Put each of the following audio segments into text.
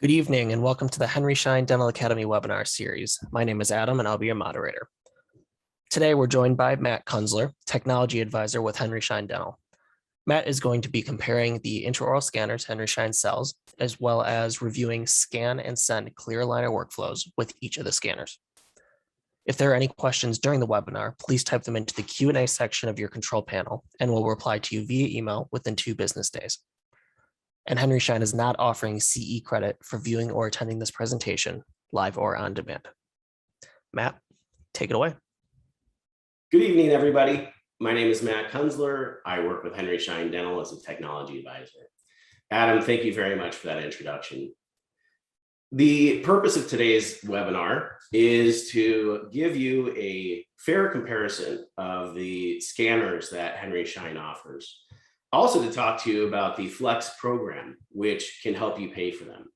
Good evening and welcome to the Henry Schein Dental Academy webinar series. My name is Adam and I'll be your moderator. Today we're joined by Matt Kunzler, Technology Advisor with Henry Schein Dental. Matt is going to be comparing the intraoral scanners Henry Schein sells, as well as reviewing scan and send clear aligner workflows with each of the scanners. If there are any questions during the webinar, please type them into the Q&A section of your control panel and we'll reply to you via email within 2 business days. And Henry Schein is not offering CE credit for viewing or attending this presentation, live or on demand. Matt, take it away. Good evening, everybody. My name is Matt Kunzler. I work with Henry Schein Dental as a technology advisor. Adam, thank you very much for that introduction. The purpose of today's webinar is to give you a fair comparison of the scanners that Henry Schein offers. Also to talk to you about the Flex program, which can help you pay for them.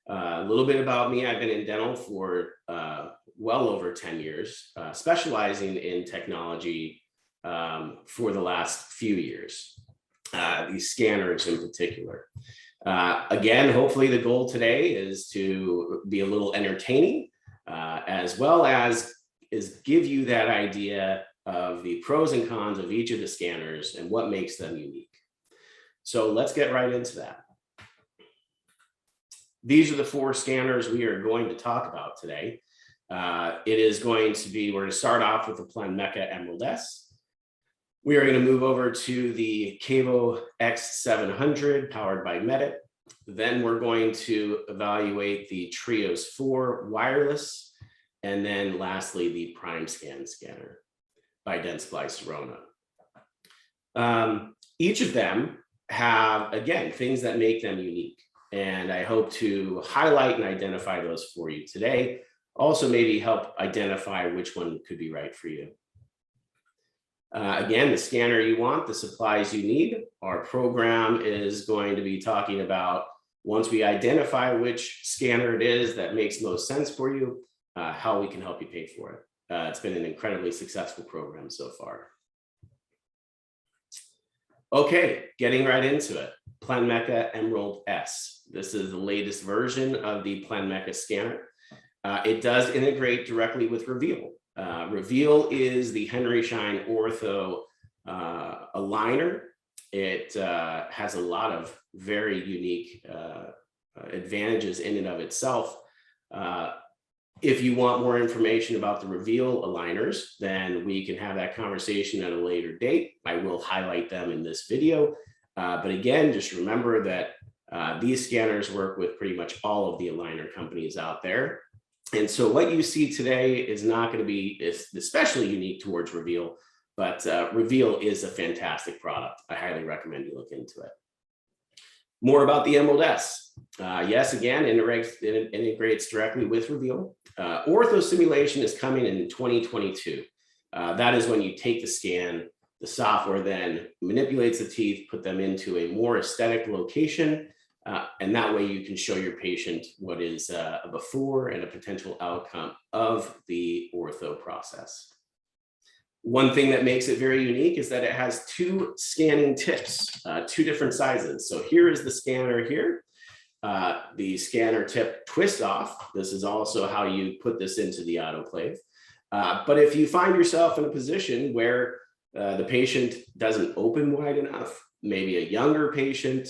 A little bit about me. I've been in dental for well over 10 years, specializing in technology for the last few years, these scanners in particular. Again, hopefully the goal today is to be a little entertaining, as well as give you that idea of the pros and cons of each of the scanners and what makes them unique. So let's get right into that. These are the 4 scanners we are going to talk about today. It is going to be, we're going to start off with the Planmeca Emerald S. We are going to move over to the KAVO X700 powered by Medit. Then we're going to evaluate the Trios 4 wireless. And then lastly, the Primescan scanner by Dentsply Sirona. Each of them have, again, things that make them unique. And I hope to highlight and identify those for you today. Also maybe help identify which one could be right for you. Again, the scanner you want, the supplies you need. Our program is going to be talking about, once we identify which scanner it is that makes most sense for you, how we can help you pay for it. It's been an incredibly successful program so far. Okay, getting right into it. Planmeca Emerald S. This is the latest version of the Planmeca scanner. It does integrate directly with Reveal. Reveal is the Henry Schein Ortho aligner. It has a lot of very unique advantages in and of itself. If you want more information about the Reveal aligners, then we can have that conversation at a later date. I will highlight them in this video. But again, just remember that these scanners work with pretty much all of the aligner companies out there. And so what you see today is not going to be especially unique towards Reveal, but Reveal is a fantastic product. I highly recommend you look into it. More about the Emerald S. Yes, again, integrates directly with Reveal. Ortho simulation is coming in 2022. That is when you take the scan, the software then manipulates the teeth, put them into a more aesthetic location, and that way you can show your patient what is a before and a potential outcome of the ortho process. One thing that makes it very unique is that it has 2 scanning tips, 2 different sizes. So here is the scanner here. The scanner tip twist off. This is also how you put this into the autoclave. But if you find yourself in a position where the patient doesn't open wide enough, maybe a younger patient,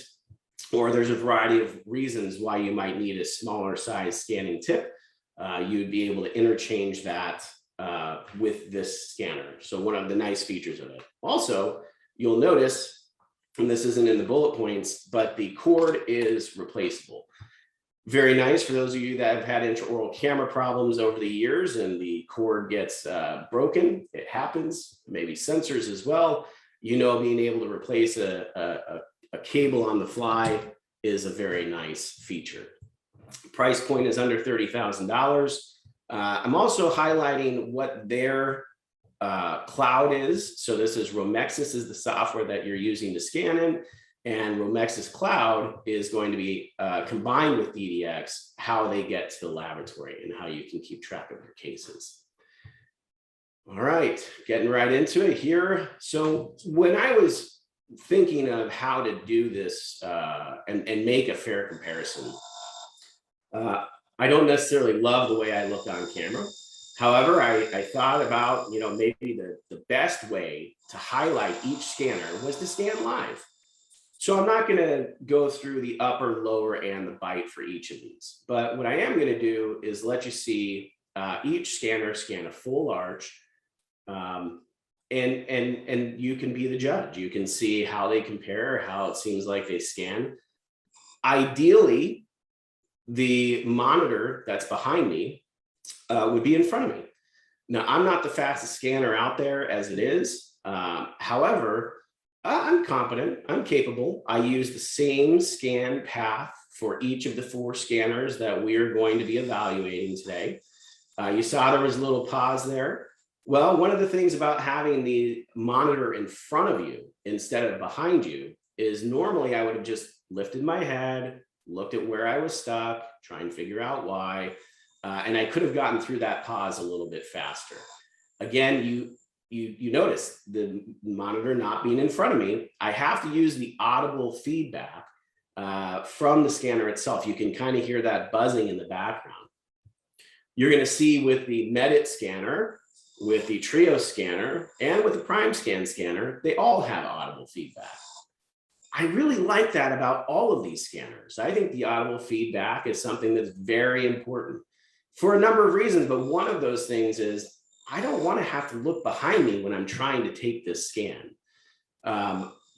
or there's a variety of reasons why you might need a smaller size scanning tip, you'd be able to interchange that with this scanner. So one of the nice features of it. Also, you'll notice, and this isn't in the bullet points, but the cord is replaceable. Very nice for those of you that have had intraoral camera problems over the years and the cord gets broken. It happens, maybe sensors as well. You know, being able to replace a cable on the fly is a very nice feature. Price point is under $30,000. I'm also highlighting what their cloud is. So this is Romexus is the software that you're using to scan in, and Romexus Cloud is going to be combined with DDX, how they get to the laboratory and how you can keep track of your cases. All right, getting right into it here. So when I was thinking of how to do this and make a fair comparison, I don't necessarily love the way I look on camera. However, I thought about, maybe the best way to highlight each scanner was to scan live. So I'm not going to go through the upper, lower, and the bite for each of these. But what I am going to do is let you see each scanner scan a full arch. And you can be the judge. You can see how they compare, how it seems like they scan. Ideally, the monitor that's behind me would be in front of me. Now, I'm not the fastest scanner out there as it is. However, I'm competent, I'm capable. I use the same scan path for each of the 4 scanners that we are going to be evaluating today. You saw there was a little pause there. Well, one of the things about having the monitor in front of you instead of behind you is normally I would have just lifted my head, looked at where I was stuck, try and figure out why, and I could have gotten through that pause a little bit faster. Again, you notice the monitor not being in front of me. I have to use the audible feedback from the scanner itself. You can kind of hear that buzzing in the background. You're going to see with the Medit scanner, with the Trio scanner, and with the Primescan scanner, they all have audible feedback. I really like that about all of these scanners. I think the audible feedback is something that's very important for a number of reasons, but one of those things is I don't want to have to look behind me when I'm trying to take this scan.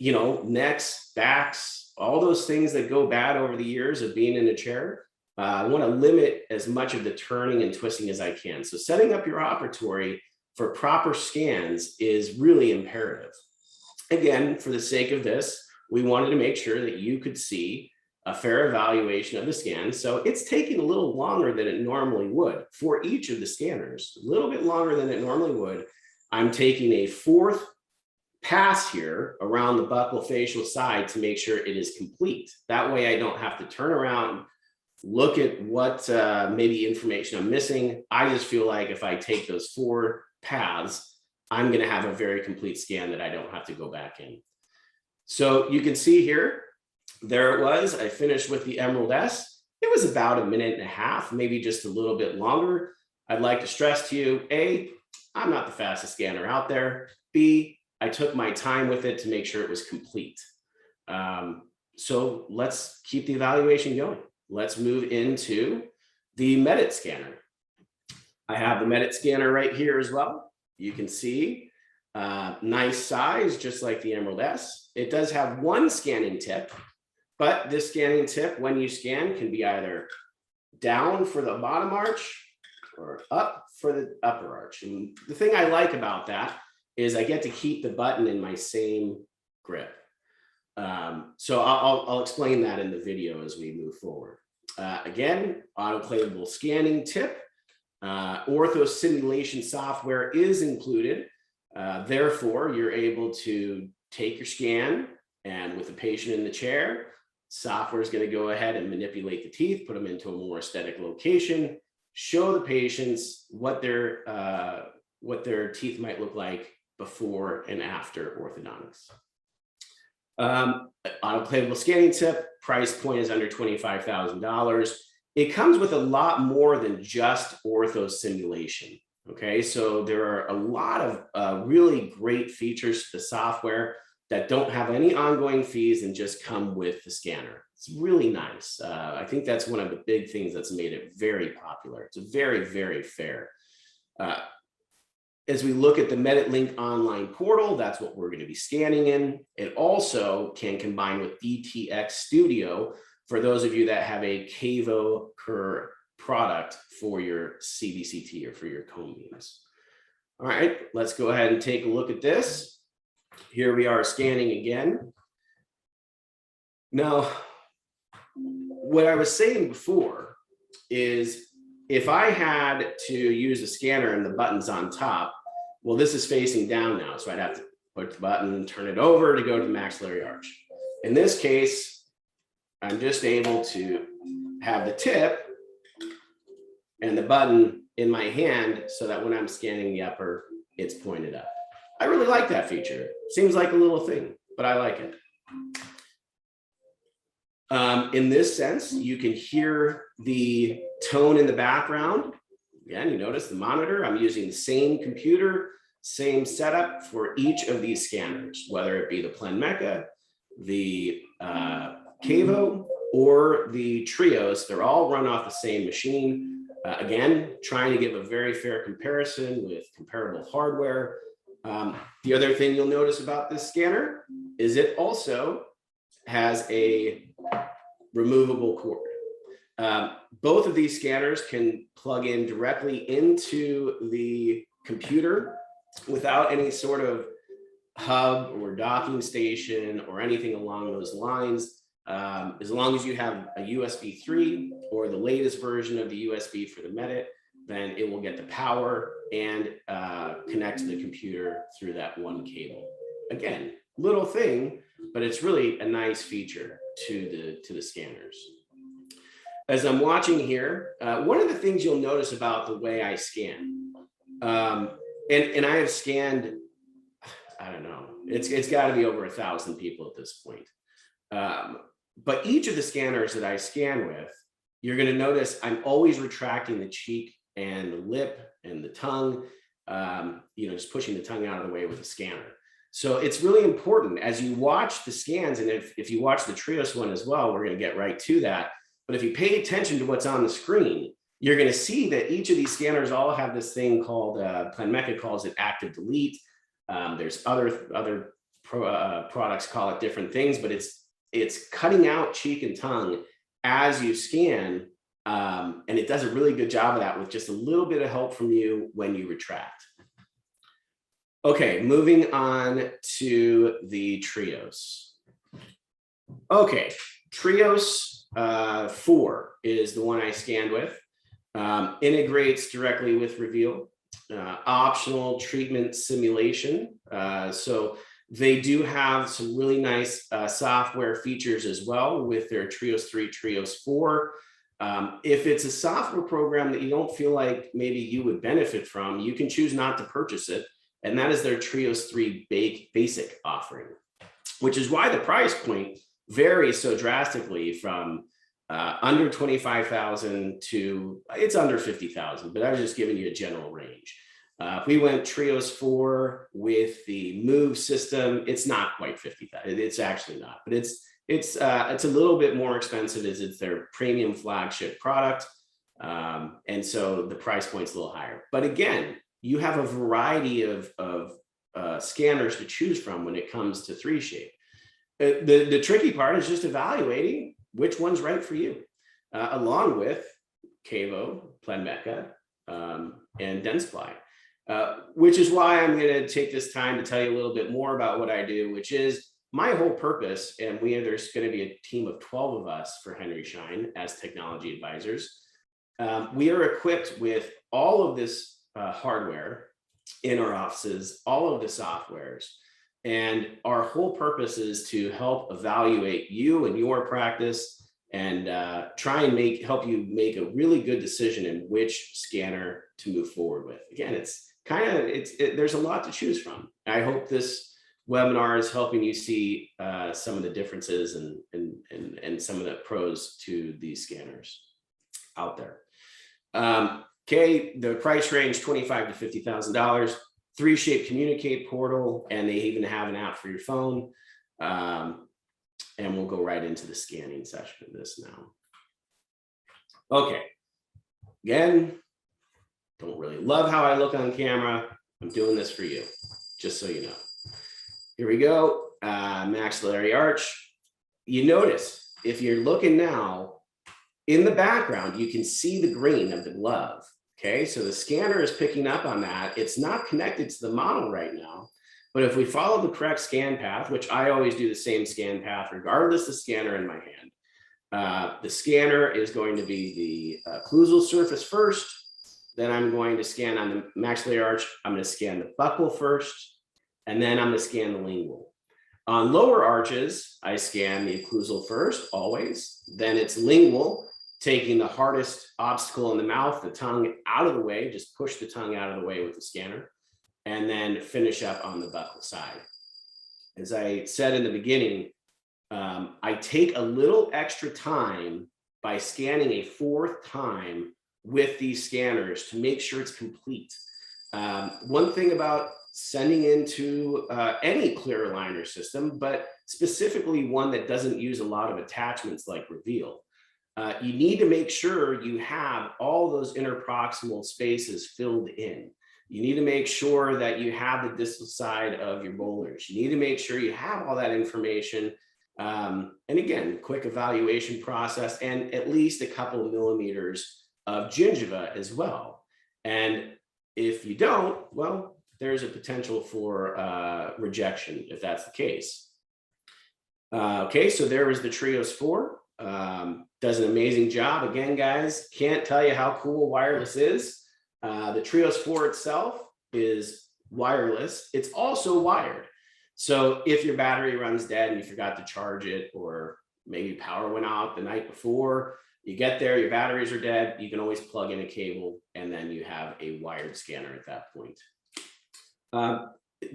Necks, backs, all those things that go bad over the years of being in a chair. I want to limit as much of the turning and twisting as I can. So setting up your operatory for proper scans is really imperative. Again, for the sake of this, we wanted to make sure that you could see a fair evaluation of the scan. So it's taking a little longer than it normally would for each of the scanners, a little bit longer than it normally would. I'm taking a 4th pass here around the buccal-facial side to make sure it is complete. That way I don't have to turn around, look at what maybe information I'm missing. I just feel like if I take those 4 paths, I'm going to have a very complete scan that I don't have to go back in. So you can see here, there it was. I finished with the Emerald S. It was about 1.5 minutes, maybe just a little bit longer. I'd like to stress to you, A, I'm not the fastest scanner out there. B, I took my time with it to make sure it was complete. So let's keep the evaluation going. Let's move into the Medit scanner. I have the Medit scanner right here as well. You can see nice size, just like the Emerald S. It does have one scanning tip, but this scanning tip, when you scan, can be either down for the bottom arch or up for the upper arch. And the thing I like about that is I get to keep the button in my same grip. So I'll explain that in the video as we move forward. Again, autoclavable scanning tip. Ortho simulation software is included. Therefore, you're able to take your scan, and with the patient in the chair, software is going to go ahead and manipulate the teeth, put them into a more aesthetic location, show the patients what their teeth might look like before and after orthodontics. Autoclavable scanning tip, price point is under $25,000. It comes with a lot more than just ortho simulation. Okay, so there are a lot of really great features to the software that don't have any ongoing fees and just come with the scanner. It's really nice. I think that's one of the big things that's made it very popular. It's a very, very fair. As we look at the MeditLink online portal, that's what we're going to be scanning in. It also can combine with DTX Studio for those of you that have a KAVO product for your CBCT or for your cone beams. All right, let's go ahead and take a look at this. Here we are scanning again. Now, what I was saying before is if I had to use a scanner and the button's on top, well, this is facing down now, so I'd have to put the button, turn it over to go to the maxillary arch. In this case, I'm just able to have the tip and the button in my hand so that when I'm scanning the upper, it's pointed up. I really like that feature. Seems like a little thing, but I like it. In this sense, you can hear the tone in the background. Again, you notice the monitor. I'm using the same computer, same setup for each of these scanners, whether it be the Planmeca, the KAVO, or the Trios. They're all run off the same machine. Again, trying to give a very fair comparison with comparable hardware. The other thing you'll notice about this scanner is it also has a removable cord. Both of these scanners can plug in directly into the computer without any sort of hub or docking station or anything along those lines. As long as you have a USB 3 or the latest version of the USB for the Medit, then it will get the power and connect to the computer through that one cable. Again, little thing, but it's really a nice feature to the scanners. As I'm watching here, one of the things you'll notice about the way I scan, and I have scanned, I don't know, it's got to be over 1,000 people at this point. But each of the scanners that I scan with, you're going to notice I'm always retracting the cheek and the lip and the tongue, just pushing the tongue out of the way with the scanner. So it's really important as you watch the scans, and if you watch the Trios one as well, we're going to get right to that. But if you pay attention to what's on the screen, you're going to see that each of these scanners all have this thing called, Planmeca calls it active delete. There's other products call it different things, but it's cutting out cheek and tongue as you scan. And it does a really good job of that with just a little bit of help from you when you retract. Okay, moving on to the Trios. Okay, Trios 4 is the one I scanned with. Integrates directly with Reveal. Optional treatment simulation. So they do have some really nice software features as well with their Trios 3, Trios 4. If it's a software program that you don't feel like maybe you would benefit from, you can choose not to purchase it. And that is their Trios 3 basic offering, which is why the price point varies so drastically from under 25,000 to it's under 50,000, but I was just giving you a general range. If we went Trios 4 with the Move system, it's not quite 50,000. It's actually not, but it's a little bit more expensive as it's their premium flagship product. And so the price point's a little higher. But again, you have a variety of scanners to choose from when it comes to 3Shape. The tricky part is just evaluating which one's right for you, along with KAVO, Planmeca, and Dentsply, which is why I'm going to take this time to tell you a little bit more about what I do, which is my whole purpose. And there's going to be a team of 12 of us for Henry Schein as technology advisors. We are equipped with all of this hardware in our offices, all of the softwares. And our whole purpose is to help evaluate you and your practice and try and help you make a really good decision in which scanner to move forward with. Again, there's a lot to choose from. I hope this webinar is helping you see some of the differences and some of the pros to these scanners out there. Okay, the price range $25,000 to $50,000. 3Shape Communicate portal, and they even have an app for your phone. And we'll go right into the scanning session of this now. Okay, again, don't really love how I look on camera. I'm doing this for you, just so you know. Here we go, maxillary arch. You notice, if you're looking now, in the background, you can see the green of the glove. Okay, so the scanner is picking up on that. It's not connected to the model right now, but if we follow the correct scan path, which I always do the same scan path, regardless of the scanner in my hand, the scanner is going to be the occlusal surface first. Then I'm going to scan on the maxillary arch. I'm going to scan the buccal first, and then I'm going to scan the lingual. On lower arches, I scan the occlusal first, always. Then it's lingual, taking the hardest obstacle in the mouth, the tongue out of the way, just push the tongue out of the way with the scanner, and then finish up on the buccal side. As I said in the beginning, I take a little extra time by scanning a 4th time with these scanners to make sure it's complete. One thing about sending into any clear aligner system, but specifically one that doesn't use a lot of attachments like Reveal, you need to make sure you have all those interproximal spaces filled in. You need to make sure that you have the distal side of your molars. You need to make sure you have all that information. And again, quick evaluation process and at least a couple of millimeters of gingiva as well. And if you don't, well, there's a potential for rejection if that's the case. Okay, so there was the Trios 4. Does an amazing job. Again, guys, can't tell you how cool wireless is. The Trios 4 itself is wireless. It's also wired. So if your battery runs dead and you forgot to charge it, or maybe power went out the night before, you get there, your batteries are dead, you can always plug in a cable and then you have a wired scanner at that point.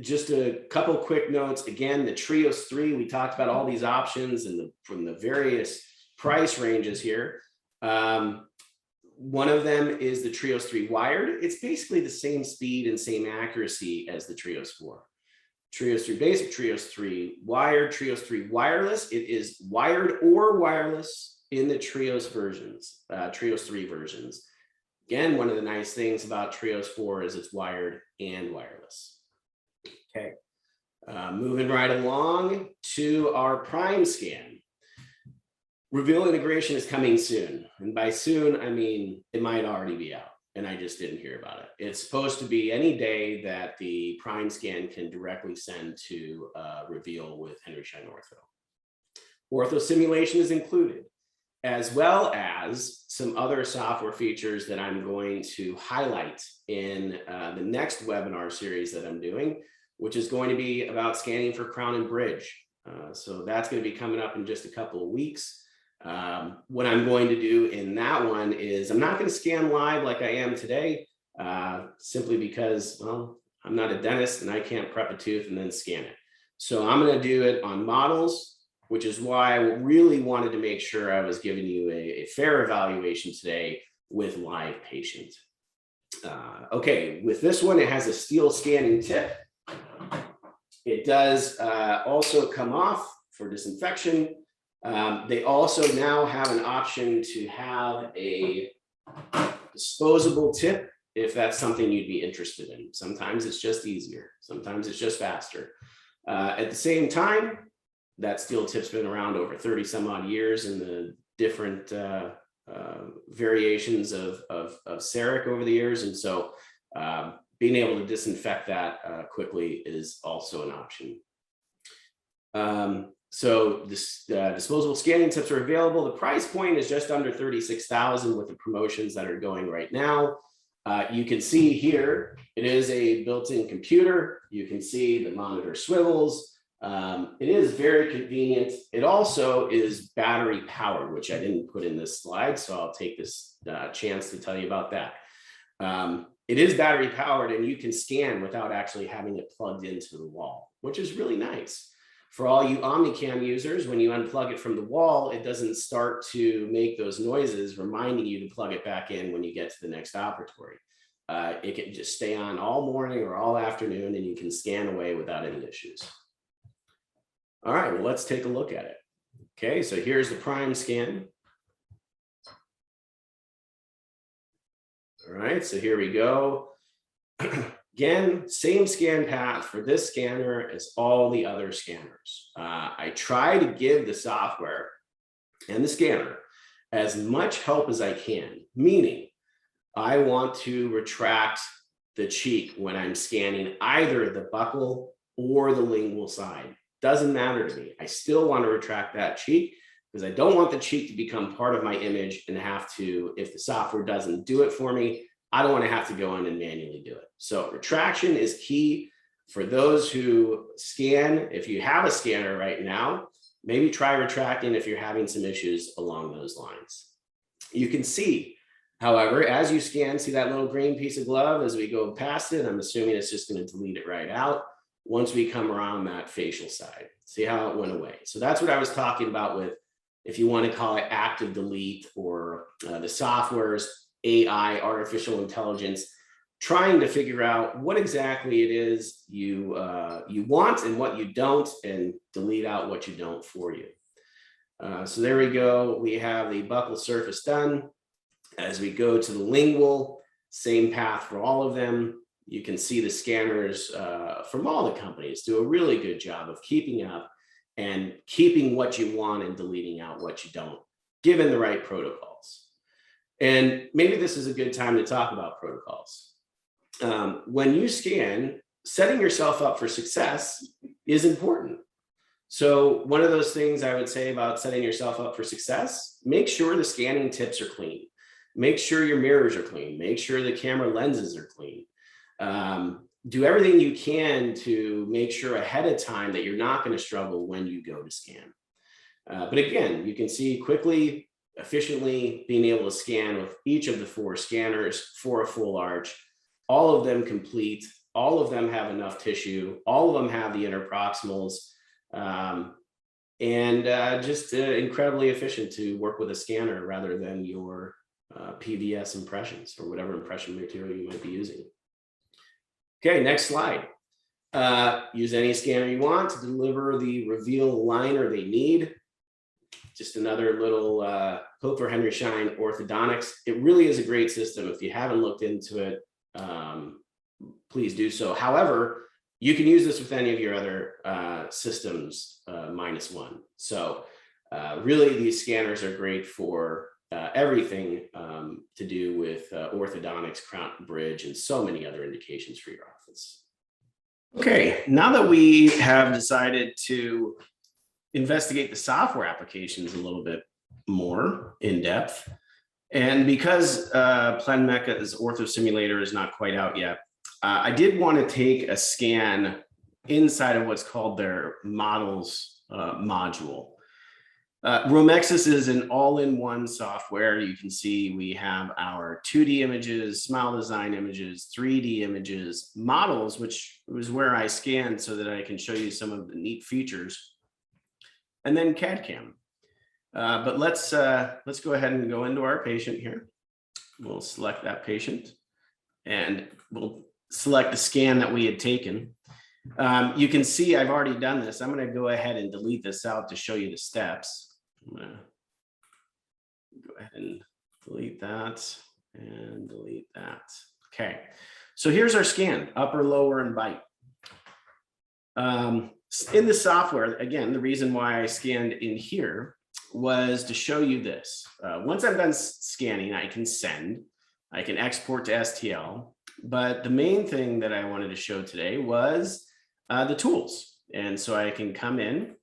Just a couple quick notes. Again, the Trios 3, we talked about all these options and from the various price ranges here. One of them is the Trios 3 wired. It's basically the same speed and same accuracy as the Trios 4. Trios 3 basic, Trios 3 wired, Trios 3 wireless. It is wired or wireless in the Trios versions, Trios 3 versions. Again, one of the nice things about Trios 4 is it's wired and wireless. Okay, moving right along to our Prime Scan. Reveal integration is coming soon. And by soon, I mean, it might already be out and I just didn't hear about it. It's supposed to be any day that the Prime Scan can directly send to Reveal with Henry Schein Ortho. Ortho simulation is included, as well as some other software features that I'm going to highlight in the next webinar series that I'm doing, which is going to be about scanning for crown and bridge. So that's going to be coming up in just a couple of weeks. What I'm going to do in that one is I'm not going to scan live like I am today, simply because, well, I'm not a dentist and I can't prep a tooth and then scan it. So I'm going to do it on models, which is why I really wanted to make sure I was giving you a fair evaluation today with live patients. Okay, with this one, it has a steel scanning tip. It does also come off for disinfection. They also now have an option to have a disposable tip if that's something you'd be interested in. Sometimes it's just easier. Sometimes it's just faster. At the same time, that steel tip's been around over 30 some odd years in the different variations of CEREC over the years. And so being able to disinfect that quickly is also an option. So this disposable scanning tips are available. The price point is just under $36,000 with the promotions that are going right now. You can see here, it is a built-in computer. You can see the monitor swivels. It is very convenient. It also is battery powered, which I didn't put in this slide. So I'll take this chance to tell you about that. It is battery powered and you can scan without actually having it plugged into the wall, which is really nice. For all you Omnicam users, when you unplug it from the wall, it doesn't start to make those noises reminding you to plug it back in when you get to the next operatory. It can just stay on all morning or all afternoon and you can scan away without any issues. All right, well, let's take a look at it. Okay, so here's the Prime Scan. All right, so here we go. Again, same scan path for this scanner as all the other scanners. I try to give the software and the scanner as much help as I can, meaning I want to retract the cheek when I'm scanning either the buccal or the lingual side. Doesn't matter to me. I still want to retract that cheek because I don't want the cheek to become part of my image and have to, if the software doesn't do it for me, I don't want to have to go in and manually do it. So retraction is key for those who scan. If you have a scanner right now, maybe try retracting if you're having some issues along those lines. You can see, however, as you scan, see that little green piece of glove as we go past it. I'm assuming it's just going to delete it right out. once we come around that facial side. See how it went away. So that's what I was talking about with, if you want to call it active delete, or the software's AI, artificial intelligence, trying to figure out what exactly it is you want and what you don't, and delete out what you don't for you. So there we go. We have the buccal surface done. As we go to the lingual, same path for all of them. You can see the scanners from all the companies do a really good job of keeping up and keeping what you want and deleting out what you don't, given the right protocols. And maybe this is a good time to talk about protocols. When you scan, setting yourself up for success is important. So one of those things I would say about setting yourself up for success, make sure the scanning tips are clean. Make sure your mirrors are clean. Make sure the camera lenses are clean. Do everything you can to make sure ahead of time that you're not going to struggle when you go to scan. But again, you can see quickly, efficiently being able to scan with each of the 4 scanners for a full arch. All of them complete. All of them have enough tissue. All of them have the interproximals. Just incredibly efficient to work with a scanner rather than your PVS impressions or whatever impression material you might be using. Okay, next slide. Use any scanner you want to deliver the reveal liner they need. Just another little hope for Henry Schein orthodontics. It really is a great system. If you haven't looked into it, please do so. However, you can use this with any of your other systems -1. So really, these scanners are great for everything to do with orthodontics, crown and bridge, and so many other indications for your office. Okay, now that we have decided to investigate the software applications a little bit more in depth, and because Planmeca's Ortho Simulator is not quite out yet, I did want to take a scan inside of what's called their models module. Romexus is an all-in-one software. You can see we have our 2D images, smile design images, 3D images, models, which was where I scanned so that I can show you some of the neat features, and then CAD CAM. But let's go ahead and go into our patient here. We'll select that patient, and we'll select the scan that we had taken. You can see I've already done this. I'm going to go ahead and delete this out to show you the steps. I'm going to go ahead and delete that and delete that. Okay, so here's our scan, upper, lower, and bite. In the software, again, the reason why I scanned in here was to show you this. Once I'm done scanning, I can send, I can export to STL, but the main thing that I wanted to show today was the tools. And so I can come in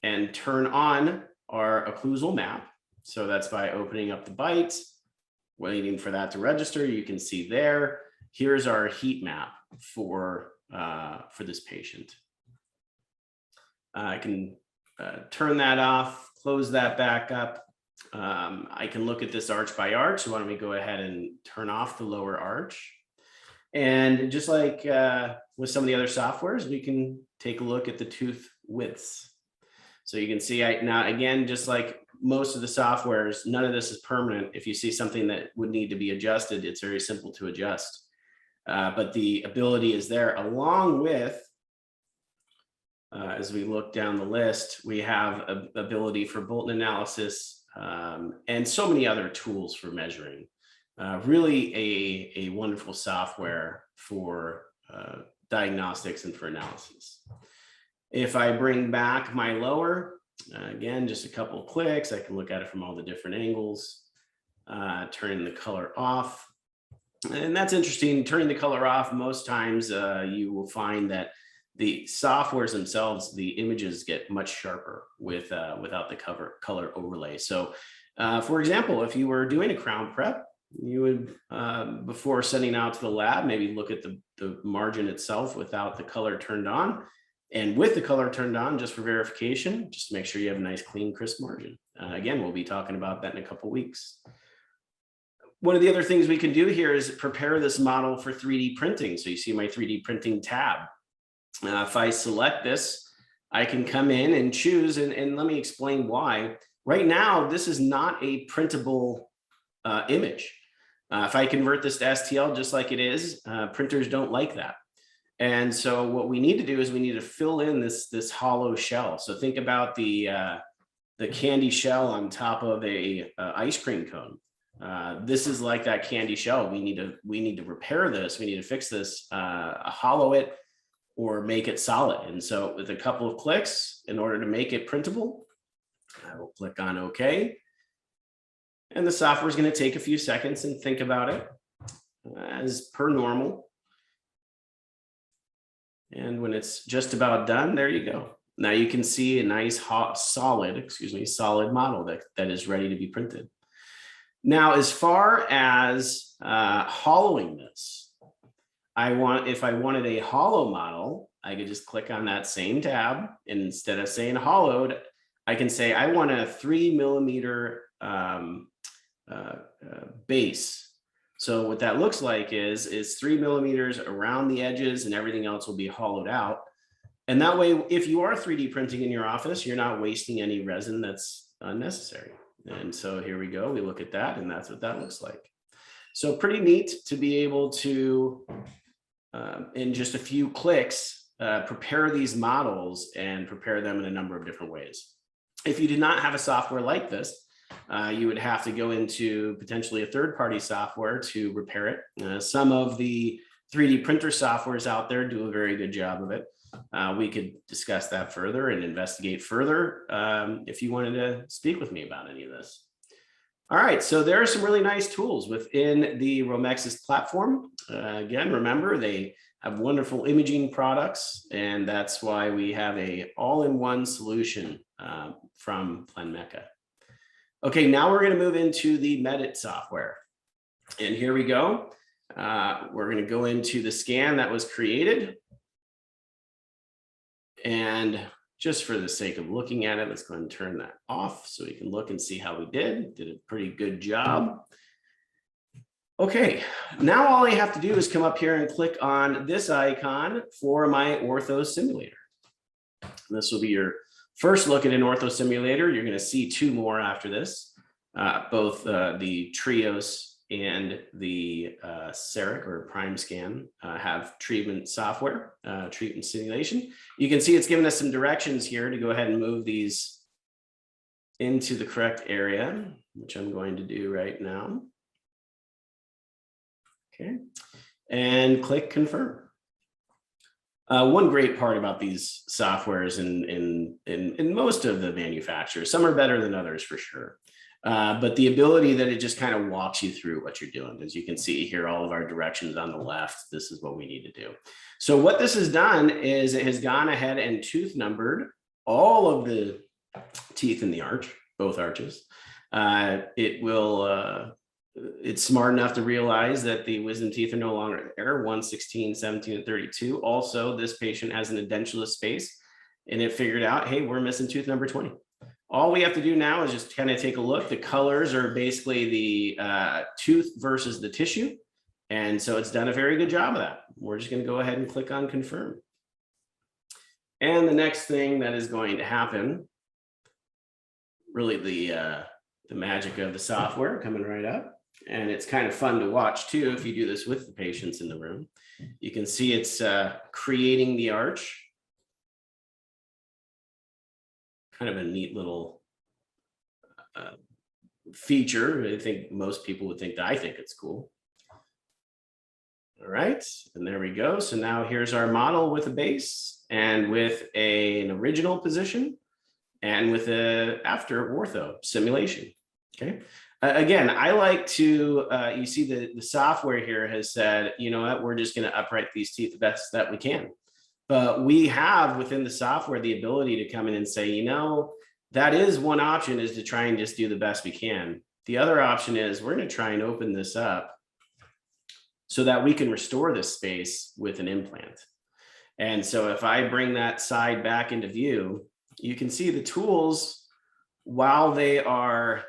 and turn on our occlusal map. So that's by opening up the bite, waiting for that to register. You can see there, here's our heat map for this patient. I can turn that off, close that back up. I can look at this arch by arch. So why don't we go ahead and turn off the lower arch. And just like with some of the other softwares, we can take a look at the tooth widths. So you can see now, again, just like most of the softwares, none of this is permanent. If you see something that would need to be adjusted, it's very simple to adjust. But the ability is there, along with, as we look down the list, we have ability for Bolton analysis and so many other tools for measuring. Really a wonderful software for diagnostics and for analysis. If I bring back my lower, again, just a couple of clicks, I can look at it from all the different angles, turning the color off. And that's interesting, turning the color off, most times you will find that the softwares themselves, the images get much sharper without the color overlay. So for example, if you were doing a crown prep, you would, before sending out to the lab, maybe look at the margin itself without the color turned on. And with the color turned on, just for verification, just make sure you have a nice, clean, crisp margin. Again, we'll be talking about that in a couple of weeks. One of the other things we can do here is prepare this model for 3D printing. So you see my 3D printing tab. If I select this, I can come in and choose, and let me explain why. Right now, this is not a printable image. If I convert this to STL just like it is, printers don't like that. And so what we need to do is we need to fill in this hollow shell. So think about the candy shell on top of a ice cream cone. This is like that candy shell. We need to repair this. We need to fix this, hollow it, or make it solid. And so with a couple of clicks, in order to make it printable, I will click on OK. And the software is going to take a few seconds and think about it as per normal. And when it's just about done, there you go. Now you can see a nice solid model that is ready to be printed. Now, as far as hollowing this, if I wanted a hollow model, I could just click on that same tab, and instead of saying hollowed, I can say I want a 3 millimeter base. So what that looks like is 3 millimeters around the edges, and everything else will be hollowed out. And that way, if you are 3D printing in your office, you're not wasting any resin that's unnecessary. And so here we go. We look at that, and that's what that looks like. So pretty neat to be able to, in just a few clicks, prepare these models and prepare them in a number of different ways. If you did not have a software like this, you would have to go into potentially a third-party software to repair it. Some of the 3D printer softwares out there do a very good job of it. We could discuss that further and investigate further if you wanted to speak with me about any of this. All right, so there are some really nice tools within the Romexus platform. Again, remember, they have wonderful imaging products, and that's why we have a all-in-one solution from Planmeca. Okay, now we're going to move into the Medit software. And here we go. We're going to go into the scan that was created. And just for the sake of looking at it, let's go ahead and turn that off so we can look and see how we did. Did a pretty good job. Okay, now all I have to do is come up here and click on this icon for my ortho simulator. This will be your first look at an ortho simulator. You're going to see two more after this, both the Trios and the CEREC or Primescan have treatment software, treatment simulation. You can see it's given us some directions here to go ahead and move these into the correct area, which I'm going to do right now. Okay, and click confirm. One great part about these softwares in most of the manufacturers, some are better than others for sure. But the ability that it just kind of walks you through what you're doing. As you can see here, all of our directions on the left, this is what we need to do. So what this has done is it has gone ahead and tooth numbered all of the teeth in the arch, both arches. It's smart enough to realize that the wisdom teeth are no longer there, 1, 16, 17, and 32. Also, this patient has an edentulous space, and it figured out, hey, we're missing tooth number 20. All we have to do now is just kind of take a look. The colors are basically the tooth versus the tissue. And so it's done a very good job of that. We're just going to go ahead and click on confirm. And the next thing that is going to happen, really the magic of the software coming right up. And it's kind of fun to watch too if you do this with the patients in the room. You can see it's creating the arch. Kind of a neat little feature. I think most people would think that I think it's cool. All right, and there we go. So now here's our model with a base and with an original position and with a after ortho simulation. Okay. Again, I like to, you see the software here has said, you know what, we're just going to upright these teeth the best that we can. But we have within the software the ability to come in and say, you know, that is one option, is to try and just do the best we can. The other option is we're going to try and open this up so that we can restore this space with an implant. And so if I bring that side back into view, you can see the tools, while they are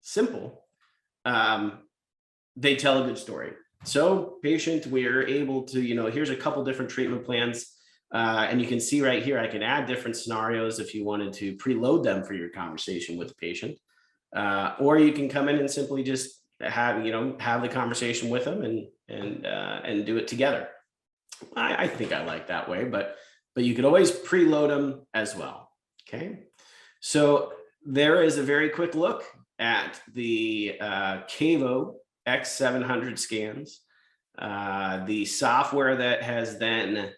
simple, they tell a good story. So patient, we are able to, here's a couple different treatment plans. And you can see right here, I can add different scenarios if you wanted to preload them for your conversation with the patient. Or you can come in and simply just have the conversation with them and do it together. I think I like that way, but you could always preload them as well. Okay. So there is a very quick look at the KAVO X700 scans, the software that has then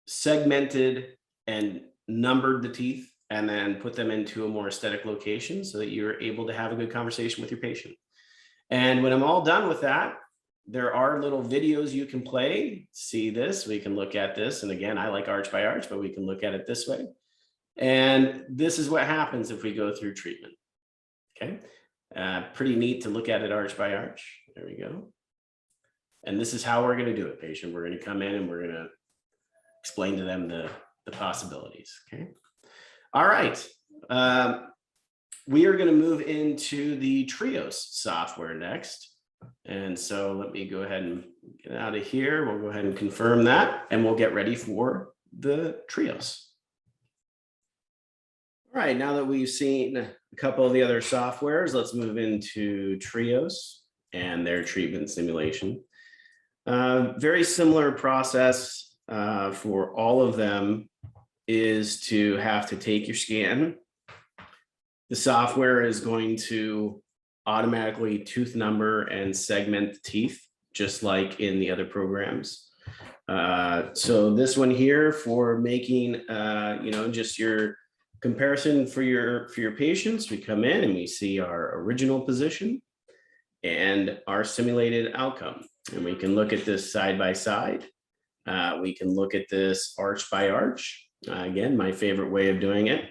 segmented and numbered the teeth and then put them into a more aesthetic location so that you're able to have a good conversation with your patient. And when I'm all done with that, there are little videos you can play. See this, we can look at this. And again, I like arch by arch, but we can look at it this way. And this is what happens if we go through treatment. Okay, pretty neat to look at it arch by arch. There we go. And this is how we're going to do it, patient. We're going to come in and we're going to explain to them the possibilities. Okay. All right. We are going to move into the Trios software next. And so let me go ahead and get out of here. We'll go ahead and confirm that and we'll get ready for the Trios. All right, now that we've seen a couple of the other softwares, let's move into Trios and their treatment simulation. Very similar process for all of them is to have to take your scan. The software is going to automatically tooth number and segment the teeth, just like in the other programs. So this one here for making, just your comparison for your patients, we come in and we see our original position and our simulated outcome. And we can look at this side by side. We can look at this arch by arch. Again, my favorite way of doing it.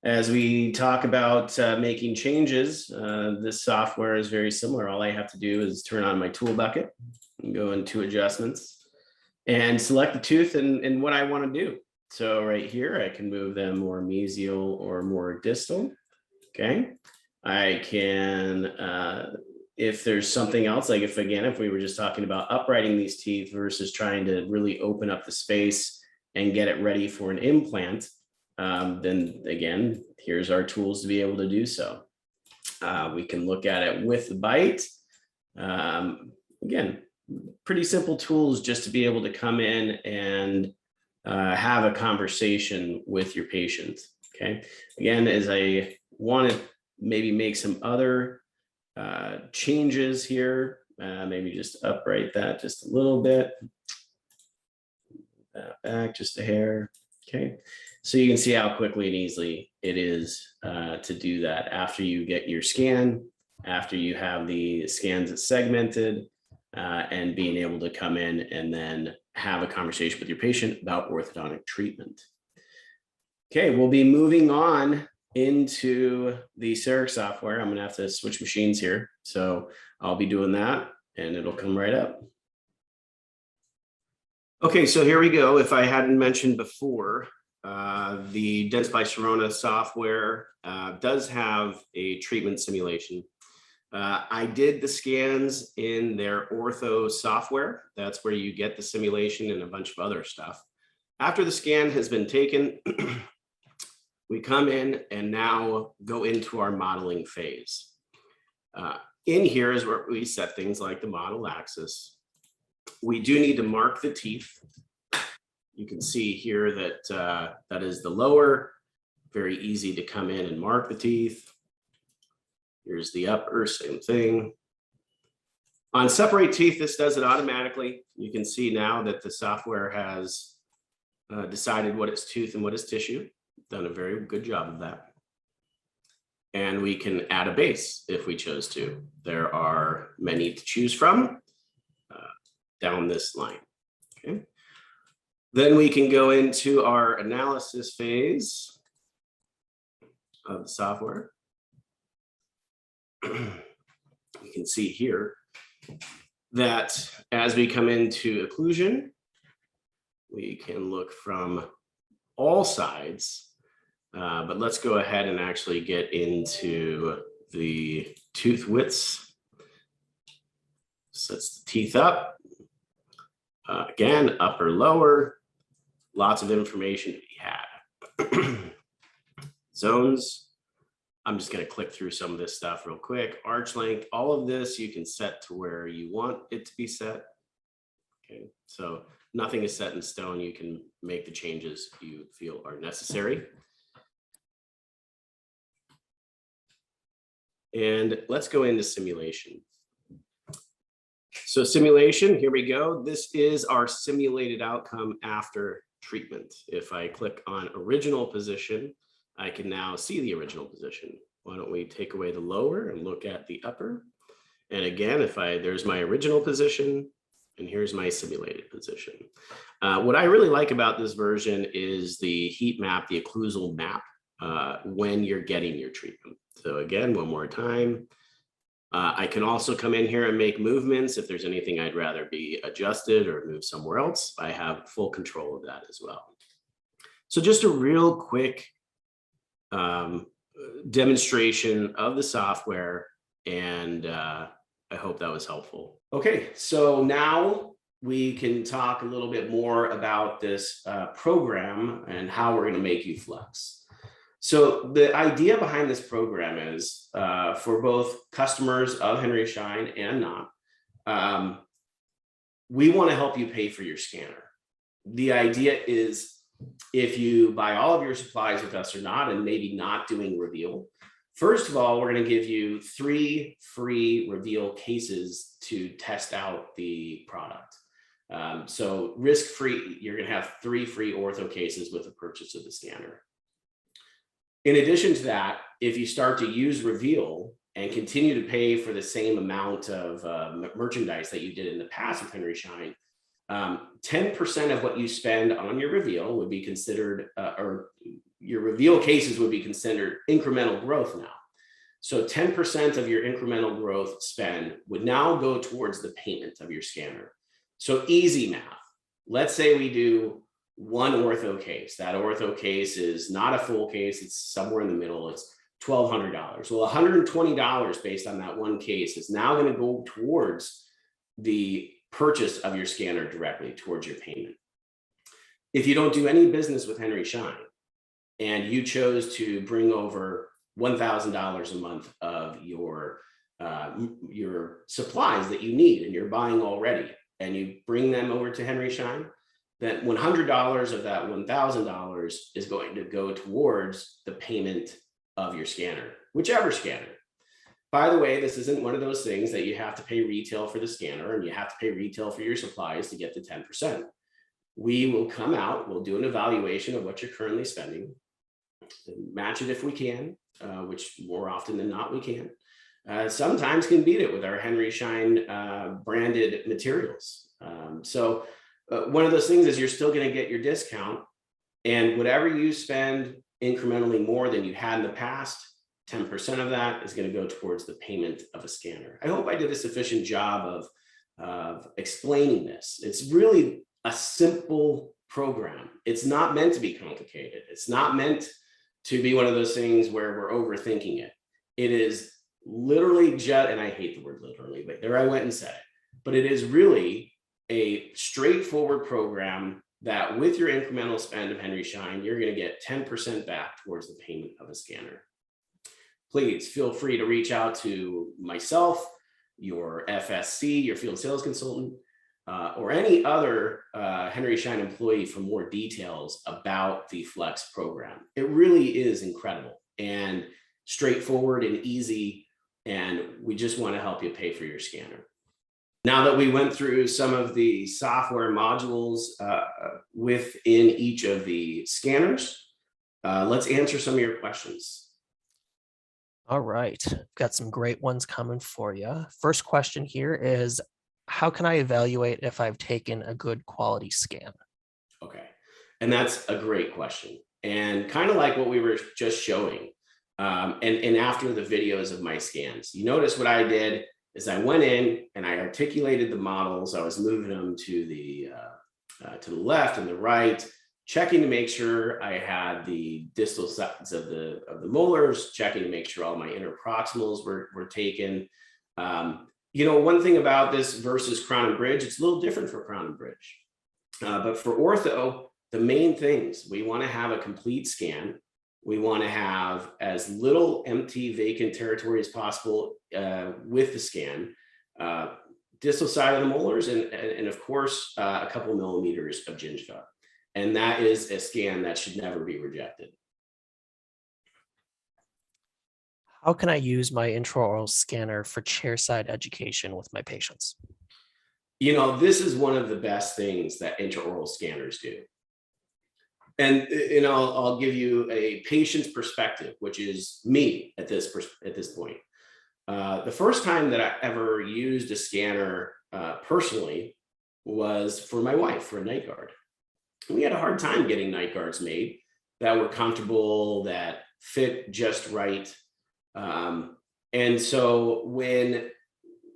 As we talk about making changes, this software is very similar. All I have to do is turn on my tool bucket and go into adjustments and select the tooth and what I want to do. So right here, I can move them more mesial or more distal. Okay. I can, if there's something else, like if we were just talking about uprighting these teeth versus trying to really open up the space and get it ready for an implant, then again, here's our tools to be able to do so. We can look at it with the bite. Again, pretty simple tools just to be able to come in and have a conversation with your patient. Okay. Again, as I want to maybe make some other changes here, maybe just upright that just a little bit, back just a hair. Okay. So you can see how quickly and easily it is to do that after you get your scan, after you have the scans segmented, and being able to come in and then have a conversation with your patient about orthodontic treatment. Okay, we'll be moving on into the CEREC software. I'm going to have to switch machines here. So I'll be doing that and it'll come right up. Okay, so here we go. If I hadn't mentioned before, the Dentsply Sirona software does have a treatment simulation. I did the scans in their ortho software. That's where you get the simulation and a bunch of other stuff. After the scan has been taken, we come in and now go into our modeling phase. In here is where we set things like the model axis. We do need to mark the teeth. You can see here that that is the lower, very easy to come in and mark the teeth. Here's the upper, same thing. On separate teeth, this does it automatically. You can see now that the software has decided what is tooth and what is tissue. Done a very good job of that. And we can add a base if we chose to. There are many to choose from down this line. Okay. Then we can go into our analysis phase of the software. You can see here that as we come into occlusion, we can look from all sides, but let's go ahead and actually get into the tooth widths Sets the teeth up. Again, upper, lower, lots of information to be had. Zones. I'm just going to click through some of this stuff real quick. Arch length, all of this you can set to where you want it to be set. Okay, so nothing is set in stone. You can make the changes you feel are necessary. And let's go into simulation. So simulation, here we go. This is our simulated outcome after treatment. If I click on original position, I can now see the original position. Why don't we take away the lower and look at the upper? And again, there's my original position, and here's my simulated position. What I really like about this version is the heat map, the occlusal map, when you're getting your treatment. So again, one more time. I can also come in here and make movements. If there's anything I'd rather be adjusted or move somewhere else, I have full control of that as well. So just a real quick demonstration of the software, and I hope that was helpful. Okay, so now we can talk a little bit more about this program and how we're going to make you flex. So the idea behind this program is for both customers of Henry Schein and not, we want to help you pay for your scanner. The idea is if you buy all of your supplies with us or not, and maybe not doing Reveal, first of all, we're going to give you 3 free Reveal cases to test out the product. So risk-free, you're going to have 3 free ortho cases with the purchase of the scanner. In addition to that, if you start to use Reveal and continue to pay for the same amount of merchandise that you did in the past with Henry Schein, 10% of what you spend on your Reveal would be considered, or your Reveal cases would be considered incremental growth now. So 10% of your incremental growth spend would now go towards the payment of your scanner. So easy math. Let's say we do 1 ortho case. That ortho case is not a full case. It's somewhere in the middle. It's $1,200. Well, $120 based on that 1 case is now going to go towards the purchase of your scanner directly, towards your payment. If you don't do any business with Henry Schein and you chose to bring over $1,000 a month of your supplies that you need and you're buying already, and you bring them over to Henry Schein, then $100 of that $1,000 is going to go towards the payment of your scanner, whichever scanner. By the way, this isn't one of those things that you have to pay retail for the scanner and you have to pay retail for your supplies to get the 10%. We will come out, we'll do an evaluation of what you're currently spending, match it if we can, which more often than not we can. Sometimes can beat it with our Henry Schein branded materials. One of those things is you're still going to get your discount, and whatever you spend incrementally more than you had in the past, 10% of that is going to go towards the payment of a scanner. I hope I did a sufficient job of explaining this. It's really a simple program. It's not meant to be complicated. It's not meant to be one of those things where we're overthinking it. It is literally just, and I hate the word literally, but there I went and said it, but it is really a straightforward program that with your incremental spend of Henry Schein, you're going to get 10% back towards the payment of a scanner. Please feel free to reach out to myself, your FSC, your field sales consultant, or any other Henry Schein employee for more details about the Flex program. It really is incredible and straightforward and easy, and we just want to help you pay for your scanner. Now that we went through some of the software modules within each of the scanners, let's answer some of your questions. All right, got some great ones coming for you. First question here is, how can I evaluate if I've taken a good quality scan? Okay, and that's a great question. And kind of like what we were just showing, and after the videos of my scans, you notice what I did is I went in and I articulated the models. I was moving them to the left and the right, checking to make sure I had the distal sides of the molars, checking to make sure all my interproximals were taken. One thing about this versus crown and bridge, it's a little different for crown and bridge. But for ortho, the main things, we want to have a complete scan. We want to have as little empty vacant territory as possible with the scan, distal side of the molars, and of course, a couple millimeters of gingiva. And that is a scan that should never be rejected. How can I use my intraoral scanner for chairside education with my patients? This is one of the best things that intraoral scanners do. And I'll give you a patient's perspective, which is me at this point. The first time that I ever used a scanner personally was for my wife for a night guard. We had a hard time getting night guards made that were comfortable, that fit just right. And so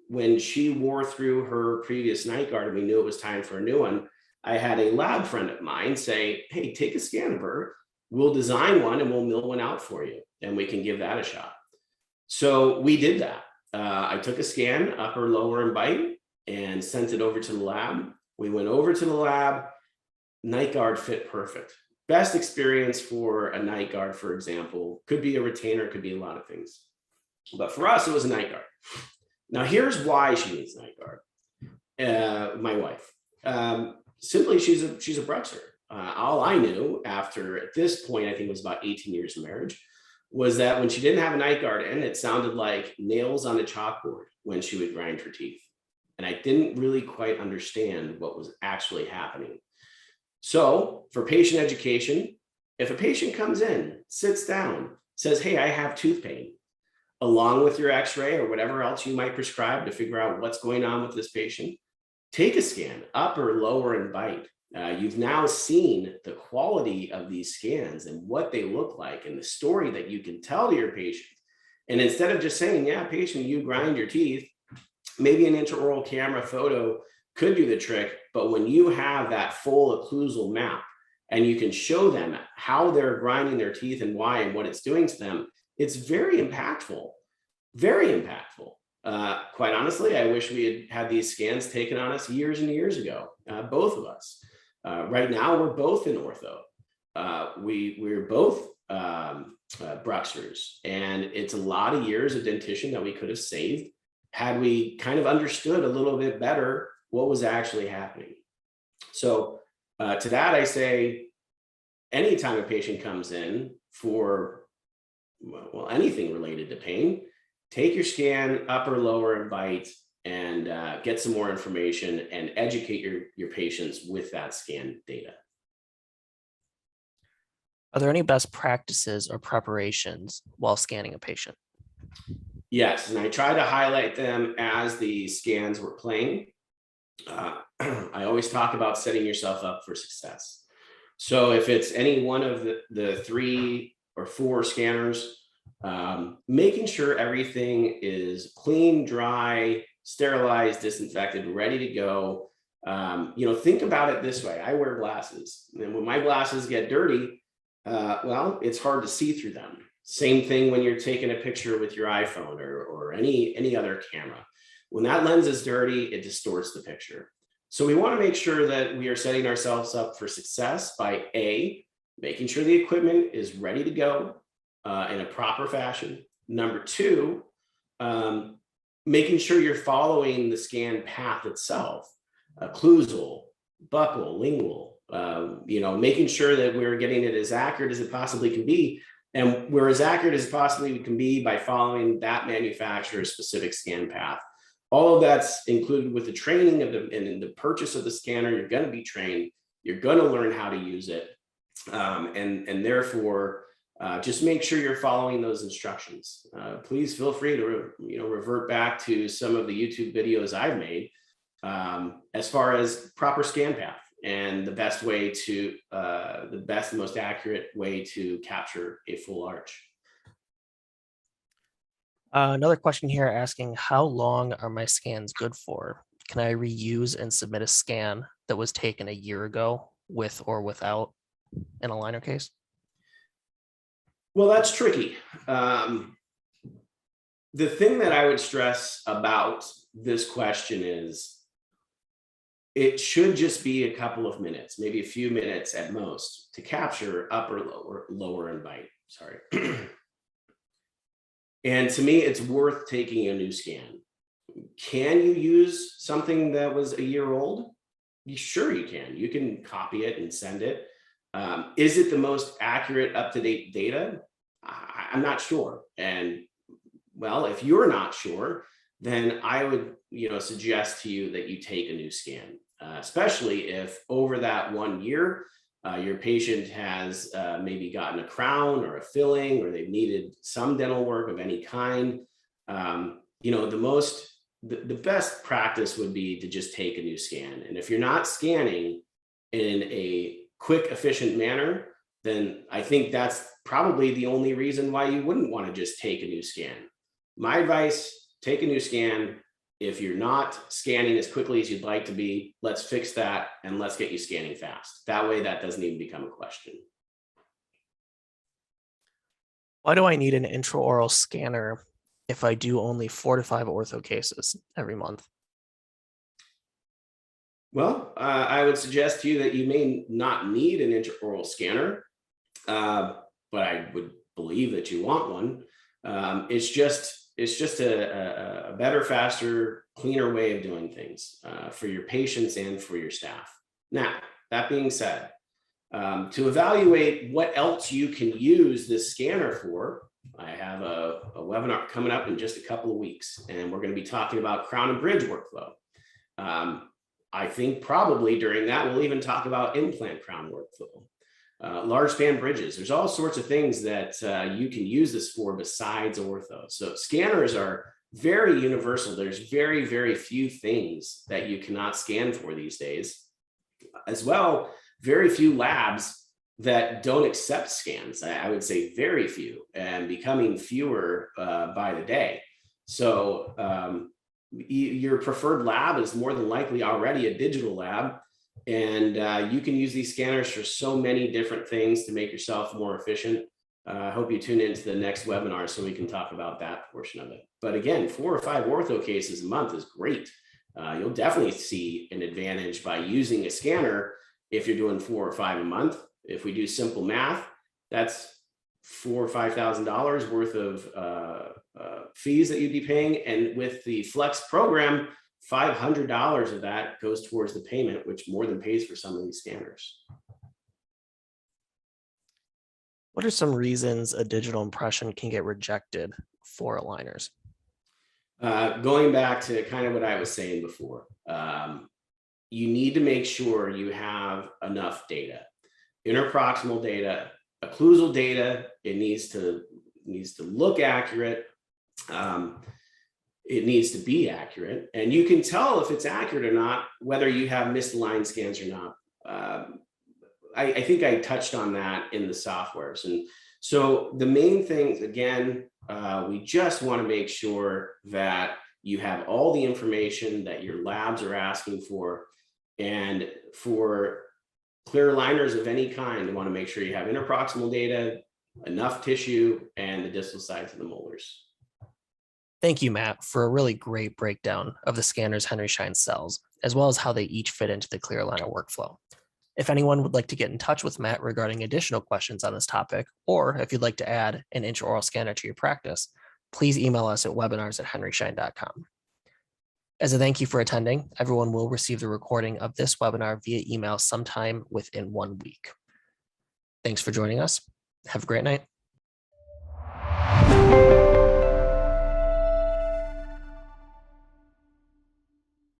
when she wore through her previous night guard and we knew it was time for a new one, I had a lab friend of mine say, hey, take a scan of her. We'll design one and we'll mill one out for you and we can give that a shot. So we did that. I took a scan, upper, lower, and bite, and sent it over to the lab. We went over to the lab. Night guard fit perfect. Best experience for a night guard, for example, could be a retainer, could be a lot of things. But for us, it was a night guard. Now, here's why she needs a night guard. My wife. Simply, she's a bruxer. All I knew after, at this point, I think it was about 18 years of marriage, was that when she didn't have a night guard in, it sounded like nails on a chalkboard when she would grind her teeth. And I didn't really quite understand what was actually happening. So for patient education, if a patient comes in, sits down, says, hey, I have tooth pain, along with your x-ray or whatever else you might prescribe to figure out what's going on with this patient, take a scan, upper, lower, and bite. You've now seen the quality of these scans and what they look like and the story that you can tell to your patient. And instead of just saying, yeah, patient, you grind your teeth, maybe an intraoral camera photo could do the trick. But when you have that full occlusal map and you can show them how they're grinding their teeth and why and what it's doing to them, it's very impactful, very impactful. Quite honestly, I wish we had these scans taken on us years and years ago, both of us. Right now, we're both in ortho. We're both bruxers, and it's a lot of years of dentition that we could have saved had we kind of understood a little bit better what was actually happening. So to that, I say, anytime a patient comes in for, well, anything related to pain, take your scan, upper, lower, and bite, and get some more information and educate your patients with that scan data. Are there any best practices or preparations while scanning a patient? Yes, and I try to highlight them as the scans were playing. I always talk about setting yourself up for success. So if it's any one of the 3 or 4 scanners, making sure everything is clean, dry, sterilized, disinfected, ready to go. Think about it this way. I wear glasses, and when my glasses get dirty, well, it's hard to see through them. Same thing when you're taking a picture with your iPhone or any other camera. When that lens is dirty, it distorts the picture. So we want to make sure that we are setting ourselves up for success by A, making sure the equipment is ready to go in a proper fashion. Number 2, making sure you're following the scan path itself, occlusal, buccal, lingual, making sure that we're getting it as accurate as it possibly can be. And we're as accurate as possibly can be by following that manufacturer's specific scan path. All of that's included with the training and the purchase of the scanner. You're going to be trained. You're going to learn how to use it. And therefore, just make sure you're following those instructions. Please feel free to revert back to some of the YouTube videos I've made as far as proper scan path and the best way to the most accurate way to capture a full arch. Another question here asking, how long are my scans good for? Can I reuse and submit a scan that was taken a year ago with or without an aligner case? Well, that's tricky. The thing that I would stress about this question is it should just be a couple of minutes, maybe a few minutes at most, to capture upper, lower, and bite. Sorry. And to me, it's worth taking a new scan. Can you use something that was a year old? Sure, you can. You can copy it and send it. Is it the most accurate, up-to-date data? I'm not sure. And well, if you're not sure, then I would, suggest to you that you take a new scan, especially if over that 1 year, your patient has maybe gotten a crown or a filling, or they've needed some dental work of any kind. The best practice would be to just take a new scan. And if you're not scanning in a quick, efficient manner, then I think that's probably the only reason why you wouldn't want to just take a new scan. My advice, take a new scan. If you're not scanning as quickly as you'd like to be, let's fix that and let's get you scanning fast. That way, that doesn't even become a question. Why do I need an intraoral scanner if I do only 4 to 5 ortho cases every month? Well, I would suggest to you that you may not need an intraoral scanner, but I would believe that you want one. It's just a better, faster, cleaner way of doing things for your patients and for your staff. Now, that being said, to evaluate what else you can use this scanner for, I have a webinar coming up in just a couple of weeks, and we're going to be talking about crown and bridge workflow. I think probably during that, we'll even talk about implant crown workflow, large span bridges. There's all sorts of things that you can use this for besides ortho. So scanners are very universal. There's very, very few things that you cannot scan for these days. As well, very few labs that don't accept scans. I would say very few, and becoming fewer by the day. So your preferred lab is more than likely already a digital lab, and you can use these scanners for so many different things to make yourself more efficient. I hope you tune into the next webinar so we can talk about that portion of it. But again, 4 or 5 ortho cases a month is great. You'll definitely see an advantage by using a scanner if you're doing 4 or 5 a month. If we do simple math, that's $4,000 or $5,000 worth of fees that you'd be paying. And with the Flex program, $500 of that goes towards the payment, which more than pays for some of these scanners. What are some reasons a digital impression can get rejected for aligners? Going back to kind of what I was saying before, you need to make sure you have enough data. Interproximal data, occlusal data, it needs to look accurate. It needs to be accurate, and you can tell if it's accurate or not, whether you have misaligned scans or not. I think I touched on that in the softwares. And so the main things, again, we just want to make sure that you have all the information that your labs are asking for. And for clear aligners of any kind, you want to make sure you have interproximal data, enough tissue, and the distal sides of the molars. Thank you, Matt, for a really great breakdown of the scanners Henry Schein sells, as well as how they each fit into the clear aligner workflow. If anyone would like to get in touch with Matt regarding additional questions on this topic, or if you'd like to add an intraoral scanner to your practice, please email us at webinars@henryschein.com. As a thank you for attending, everyone will receive the recording of this webinar via email sometime within 1 week. Thanks for joining us. Have a great night.